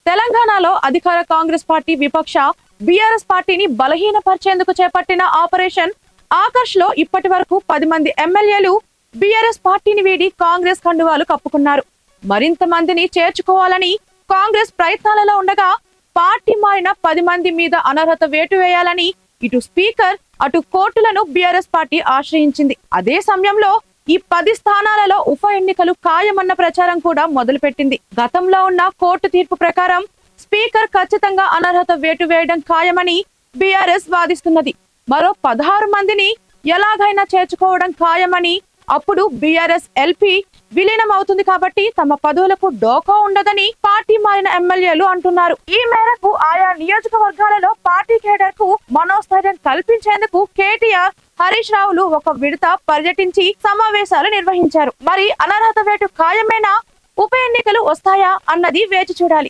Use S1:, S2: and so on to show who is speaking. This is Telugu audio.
S1: తెలంగాణలో అధికార కాంగ్రెస్ పార్టీ విపక్ష బీఆర్ఎస్ పార్టీని బలహీనపరిచేందుకు చేపట్టిన ఆపరేషన్ ఆకర్ష్ లో ఇప్పటి వరకు 10 మంది ఎమ్మెల్యేలు బీఆర్ఎస్ పార్టీని వీడి కాంగ్రెస్ కండువాలు కప్పుకున్నారు. మరింత మందిని చేర్చుకోవాలని కాంగ్రెస్ ప్రయత్నాలలో ఉండగా పార్టీ మారిన 10 మంది మీద అనర్హత వేటు వేయాలని ఇటు స్పీకర్ అటు కోర్టులను బీఆర్ఎస్ పార్టీ ఆశ్రయించింది. అదే సమయంలో ఈ 10 స్థానాలలో ఉప ఎన్నికలు ఖాయమన్న ప్రచారం కూడా మొదలుపెట్టింది. గతంలో ఉన్న కోర్టు తీర్పు ప్రకారం స్పీకర్ ఖచ్చితంగా అనర్హత వేటు వేయడం ఖాయమని బీఆర్ఎస్ వాదిస్తున్నది. మరో 16 మందిని ఎలాగైనా చేర్చుకోవడం ఖాయమని, అప్పుడు బీఆర్ఎస్ ఎల్పీ విలీనం అవుతుంది కాబట్టి తమ పదవులకు డోకా ఉండదని పార్టీ మారిన ఎమ్మెల్యేలు అంటున్నారు. ఈ మేరకు ఆయా నియోజకవర్గాలలో పార్టీ కేడర్ కు మనోస్థైర్యం కల్పించేందుకు కేటీఆర్, హరీష్ రావులు ఒక విడత పర్యటించి సమావేశాలు నిర్వహించారు. మరి అనర్హత వేటు ఖాయమేనా, ఉప ఎన్నికలు వస్తాయా అన్నది వేచి చూడాలి.